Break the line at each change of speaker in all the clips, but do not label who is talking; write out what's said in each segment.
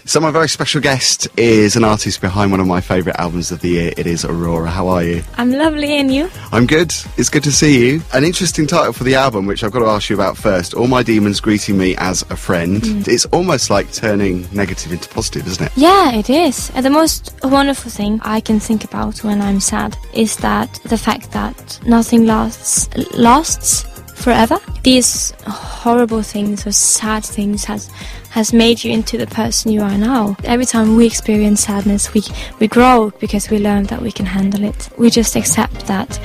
So my very special guest is an artist behind one of my favourite albums of the year. It is Aurora. How are you?
I'm lovely, and you?
I'm good. It's good to see you. An interesting title for the album, which I've got to ask you about first. All My Demons Greeting Me as a Friend. It's almost like turning negative into positive, isn't it?
Yeah, it is. And the most wonderful thing I can think about when I'm sad is that the fact that nothing lasts forever. These horrible things or sad things has made you into the person you are now. Every time we experience sadness, we grow because we learn that we can handle it. We just accept that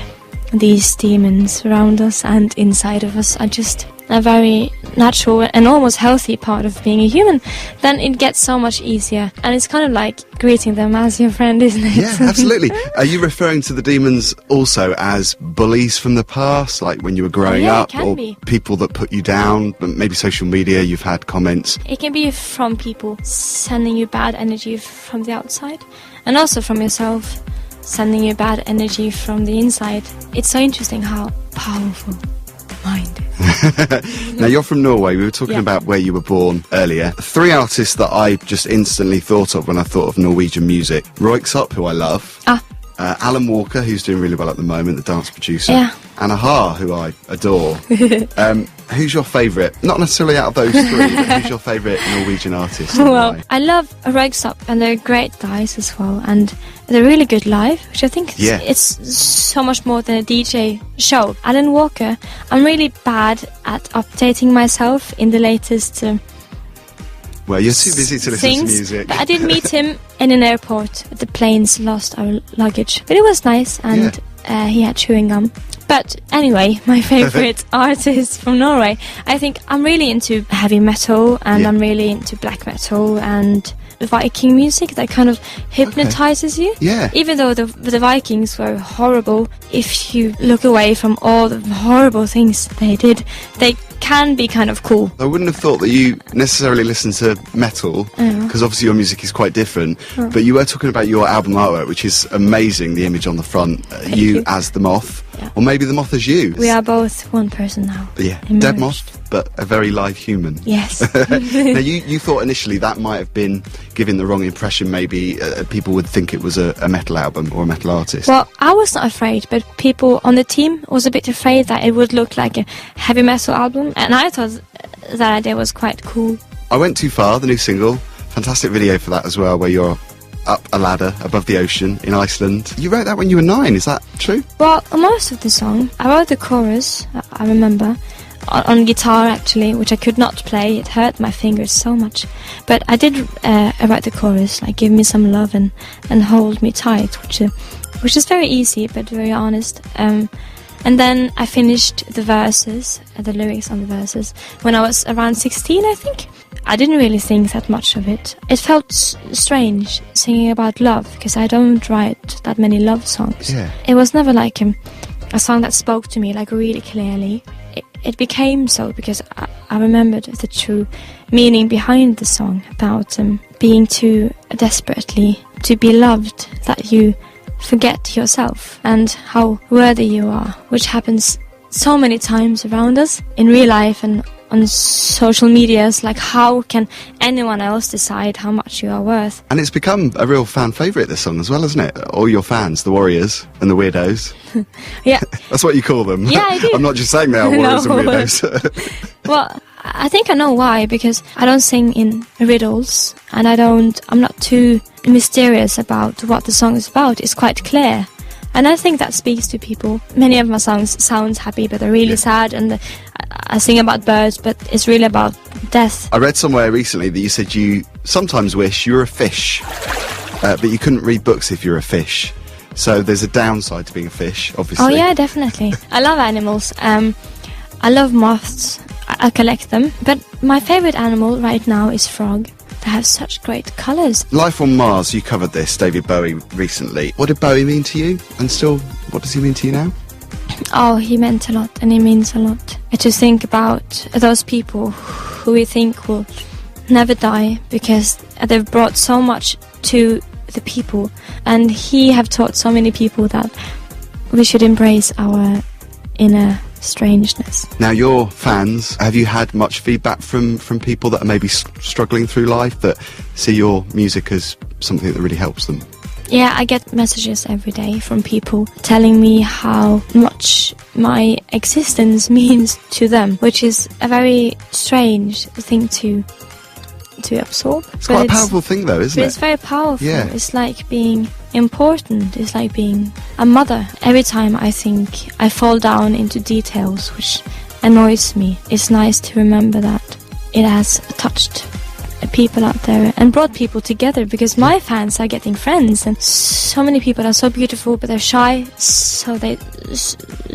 these demons around us and inside of us are just a very natural and almost healthy part of being a human. Then it gets so much easier, and it's kind of like greeting them as your friend, isn't it?
Yeah, absolutely. Are you referring to the demons also as bullies from the past, like when you were growing up, or people that put you down? Maybe social media, you've had comments.
It can be from people sending you bad energy from the outside, and also from yourself sending you bad energy from the inside. It's so interesting how powerful mind is.
Now, you're from Norway. We were talking about where you were born earlier. 3 artists that I just instantly thought of when I thought of Norwegian music. Røyksopp, who I love. Alan Walker, who's doing really well at the moment, the dance producer.
Yeah.
And Aha, who I adore. Who's your favourite? Not necessarily out of those 3, but who's your favourite Norwegian artist?
Well, I love Røyksopp, and they're great guys as well, and they're really good live, which I think it's so much more than a DJ show. Alan Walker, I'm really bad at updating myself in the latest
well, you're too busy to listen to music.
But I did meet him in an airport. The planes lost our luggage, but it was nice, and he had chewing gum. But anyway, my favourite artist from Norway, I think I'm really into heavy metal, and I'm really into black metal and Viking music that kind of hypnotizes you.
Yeah.
Even though the Vikings were horrible, if you look away from all the horrible things they did, they can be kind of cool.
I wouldn't have thought that you necessarily listen to metal, because obviously your music is quite different, but you were talking about your album artwork, which is amazing, the image on the front, you as the moth, or maybe the moth as you.
We are both one person now.
Yeah, dead moth, but a very live human.
Yes.
Now, you thought initially that might have been giving the wrong impression, maybe people would think it was a metal album or a metal artist.
Well, I was not afraid, but people on the team was a bit afraid that it would look like a heavy metal album, and I thought that idea was quite cool.
I Went Too Far, the new single, fantastic video for that as well, where you're up a ladder above the ocean in Iceland. You wrote that when you were 9, is that true?
Well, most of the song, I wrote the chorus, I remember, on guitar actually, which I could not play. It hurt my fingers so much. But I did write the chorus, like give me some love and hold me tight, which is very easy but very honest. And then I finished the verses, the lyrics on the verses, when I was around 16, I think. I didn't really think that much of it. It felt strange singing about love, because I don't write that many love songs.
Yeah.
It was never like a song that spoke to me like really clearly. It became so because I remembered the true meaning behind the song, about being too desperately to be loved that you forget yourself and how worthy you are, which happens so many times around us in real life and on social medias. Like, how can anyone else decide how much you are worth?
And it's become a real fan favourite, this song, as well, isn't it? All your fans, the warriors and the weirdos.
Yeah.
That's what you call them.
Yeah, I do.
I'm not just saying they are warriors and weirdos.
Well, I think I know why, because I don't sing in riddles, and I'm not too mysterious about what the song is about. It's quite clear. And I think that speaks to people. Many of my songs sound happy, but they're really sad, and I sing about birds, but it's really about death.
I read somewhere recently that you said you sometimes wish you were a fish, but you couldn't read books if you're a fish. So there's a downside to being a fish, obviously.
Oh yeah, definitely. I love animals. I love moths. I collect them. But my favourite animal right now is frog. They have such great colours. Life on Mars,
you covered this, David Bowie, recently. What did Bowie mean to you? And still, what does he mean to you now?
Oh, he meant a lot, and he means a lot. To think about those people who we think will never die because they've brought so much to the people. And he have taught so many people that we should embrace our inner strangeness.
Now, your fans, have you had much feedback from people that are maybe struggling through life, that see your music as something that really helps them?
Yeah, I get messages every day from people telling me how much my existence means to them, which is a very strange thing to absorb.
It's quite a powerful thing though, isn't it?
It's very powerful.
Yeah.
It's like being important. It's like being a mother. Every time I think I fall down into details which annoys me, it's nice to remember that it has touched people out there and brought people together, because my fans are getting friends, and so many people are so beautiful but they're shy, so they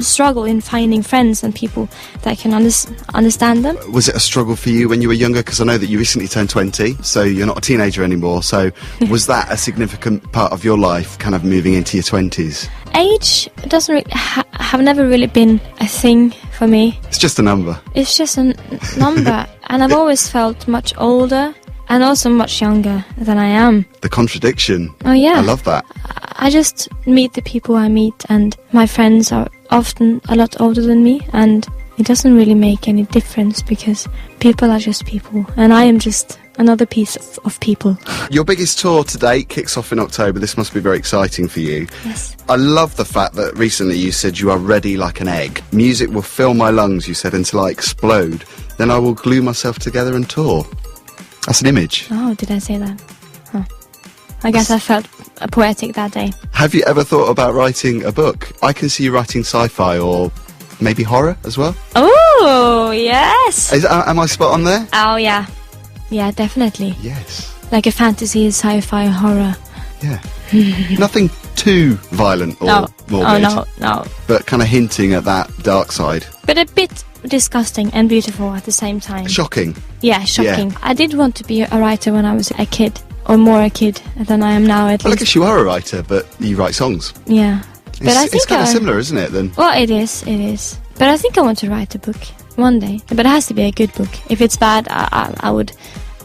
struggle in finding friends and people that can understand them.
Was it a struggle for you when you were younger? Because I know that you recently turned 20, so you're not a teenager anymore, so was that a significant part of your life, kind of moving into your 20s?
Age doesn't really have never really been a thing for me.
It's just a number.
It's just a number. And I've always felt much older and also much younger than I am.
The contradiction.
Oh yeah.
I love that.
I just meet the people I meet, and my friends are often a lot older than me, and it doesn't really make any difference because people are just people and I am just another piece of people.
Your biggest tour to date kicks off in October. This must be very exciting for you.
Yes.
I love the fact that recently you said you are ready like an egg. Music will fill my lungs, you said, until I explode. Then I will glue myself together and tour. That's an image.
Oh, did I say that? Huh. I guess I felt poetic that day.
Have you ever thought about writing a book? I can see you writing sci-fi or maybe horror as well.
Oh, yes.
Am I spot on there?
Oh, yeah. Yeah, definitely.
Yes.
Like a fantasy, sci-fi, horror.
Yeah. Nothing too violent or morbid.
Oh, no.
But kind of hinting at that dark side.
But a bit disgusting and beautiful at the same time.
Shocking.
Yeah, shocking. Yeah. I did want to be a writer when I was a kid, or more a kid than I am now, at
well,
least.
I guess you are a writer, but you write songs.
Yeah. But I think
it's kind of similar, isn't it, then?
Well, it is. But I think I want to write a book one day. But it has to be a good book. If it's bad, I would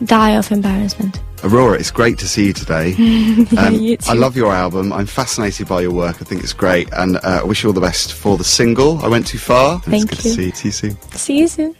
die of embarrassment.
Aurora, it's great to see you today.
You too.
I love your album. I'm fascinated by your work. I think it's great. And I wish you all the best for the single, I Went Too Far.
Thank you.
It's good to see you. See you soon.
See you soon.